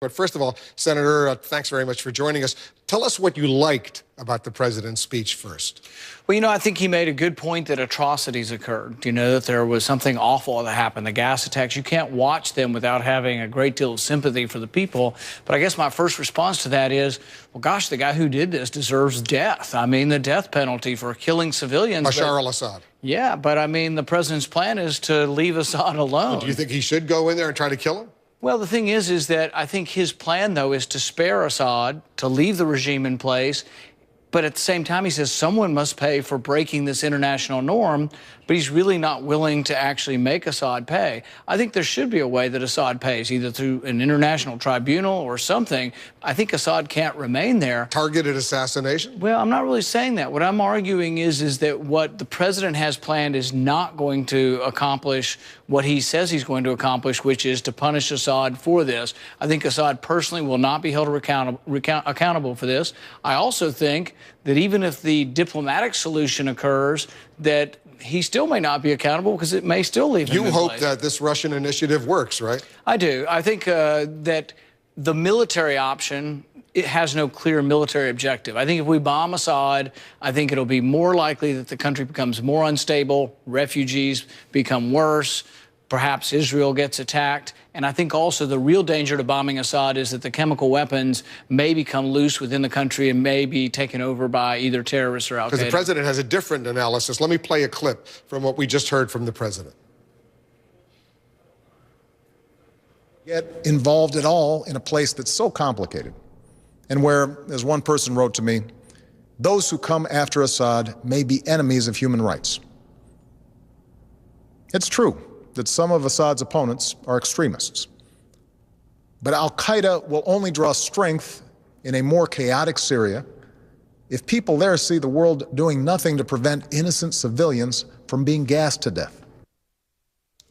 But first of all, Senator, thanks very much for joining us. Tell us what you liked about the president's speech first. Well, I think he made a good point that atrocities occurred. That there was something awful that happened. The gas attacks, you can't watch them without having a great deal of sympathy for the people. But I guess my first response to that is, well, gosh, the guy who did this deserves death. I mean, the death penalty for killing civilians. Bashar al-Assad. Yeah, but I mean, the president's plan is to leave Assad alone. Well, do you think he should go in there and try to kill him? Well, the thing is that I think his plan, though, is to spare Assad, to leave the regime in place. But at the same time, he says someone must pay for breaking this international norm, but he's really not willing to actually make Assad pay. I think there should be a way that Assad pays, either through an international tribunal or something. I think Assad can't remain there. Targeted assassination? Well, I'm not really saying that. What I'm arguing is that what the president has planned is not going to accomplish what he says he's going to accomplish, which is to punish Assad for this. I think Assad personally will not be held accountable for this. I also think that even if the diplomatic solution occurs, that he still may not be accountable because it may still leave him in place. You hope that this Russian initiative works, right? I do. I think that the military option, it has no clear military objective. I think if we bomb Assad, I think it'll be more likely that the country becomes more unstable, refugees become worse, perhaps Israel gets attacked. And I think also the real danger to bombing Assad is that the chemical weapons may become loose within the country and may be taken over by either terrorists or al-Qaeda. Because the president has a different analysis. Let me play a clip from what we just heard from the president. Get involved at all in a place that's so complicated, and where, as one person wrote to me, those who come after Assad may be enemies of human rights. It's true that some of Assad's opponents are extremists, but al-Qaeda will only draw strength in a more chaotic Syria if people there see the world doing nothing to prevent innocent civilians from being gassed to death.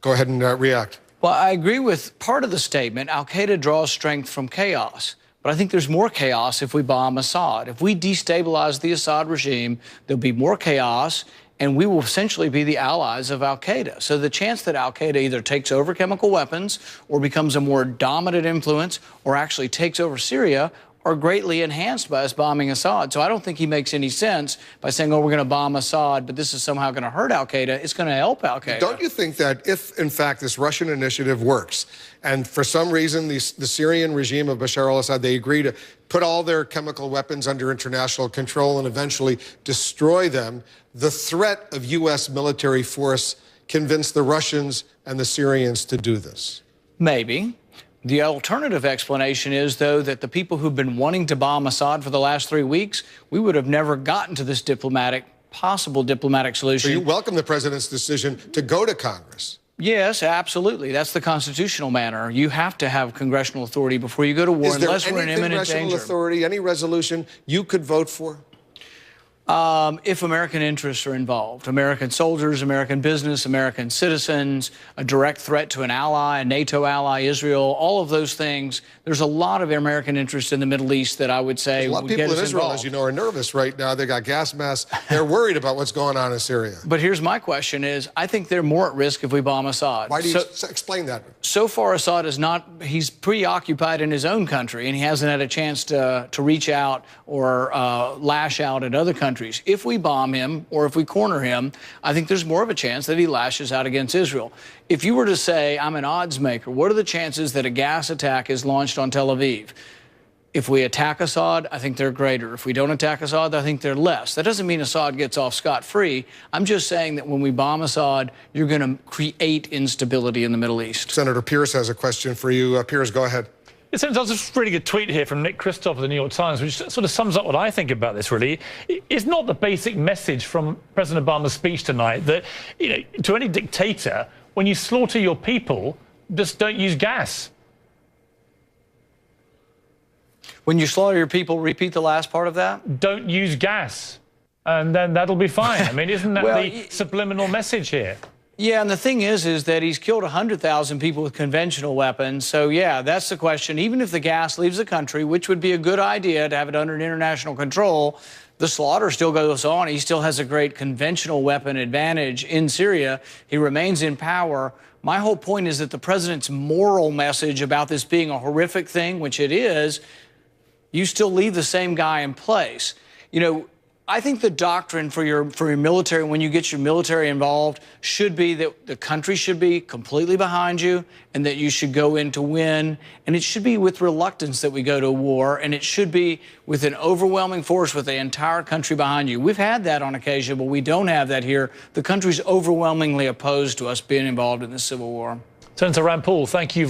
Go ahead and react. Well, I agree with part of the statement. Al-Qaeda draws strength from chaos. But I think there's more chaos if we bomb Assad. If we destabilize the Assad regime, there'll be more chaos, and we will essentially be the allies of al-Qaeda. So the chance that al-Qaeda either takes over chemical weapons or becomes a more dominant influence or actually takes over Syria are greatly enhanced by us bombing Assad. So I don't think he makes any sense by saying, oh, we're going to bomb Assad, but this is somehow going to hurt al-Qaeda. It's going to help al-Qaeda. Don't you think that if, in fact, this Russian initiative works, and for some reason the Syrian regime of Bashar al-Assad, they agree to put all their chemical weapons under international control and eventually destroy them, the threat of U.S. military force convinced the Russians and the Syrians to do this? Maybe. The alternative explanation is, though, that the people who've been wanting to bomb Assad for the last 3 weeks, we would have never gotten to this possible diplomatic solution. So you welcome the president's decision to go to Congress? Yes, absolutely. That's the constitutional manner. You have to have congressional authority before you go to war, unless we're in imminent danger. Is there any congressional authority, any resolution you could vote for? If American interests are involved, American soldiers, American business, American citizens, a direct threat to an ally, a NATO ally, Israel, all of those things, there's a lot of American interest in the Middle East that I would say would get us involved. A lot of people in Israel, as you know, are nervous right now. They got gas masks. They're worried about what's going on in Syria. But here's my question is, I think they're more at risk if we bomb Assad. Why do you explain that? So far, Assad is not, he's preoccupied in his own country, and he hasn't had a chance to reach out or lash out at other countries. If we bomb him or if we corner him, I think there's more of a chance that he lashes out against Israel. If you were to say, I'm an odds maker, what are the chances that a gas attack is launched on Tel Aviv? If we attack Assad, I think they're greater. If we don't attack Assad, I think they're less. That doesn't mean Assad gets off scot-free. I'm just saying that when we bomb Assad, you're going to create instability in the Middle East. Senator Piers has a question for you. Piers, go ahead. There's a really good tweet here from Nick Kristof of the New York Times, which sort of sums up what I think about this, really. It's not the basic message from President Obama's speech tonight that, to any dictator, when you slaughter your people, just don't use gas. When you slaughter your people, repeat the last part of that? Don't use gas, and then that'll be fine. I mean, isn't that the subliminal message here? Yeah, and the thing is that he's killed 100,000 people with conventional weapons. So, yeah, that's the question. Even if the gas leaves the country, which would be a good idea to have it under international control, the slaughter still goes on. He still has a great conventional weapon advantage in Syria. He remains in power. My whole point is that the president's moral message about this being a horrific thing, which it is, you still leave the same guy in place. You know, I think the doctrine for your military, when you get your military involved, should be that the country should be completely behind you and that you should go in to win. And it should be with reluctance that we go to war, and it should be with an overwhelming force with the entire country behind you. We've had that on occasion, but we don't have that here. The country's overwhelmingly opposed to us being involved in the civil war. Senator Rand Paul, thank you.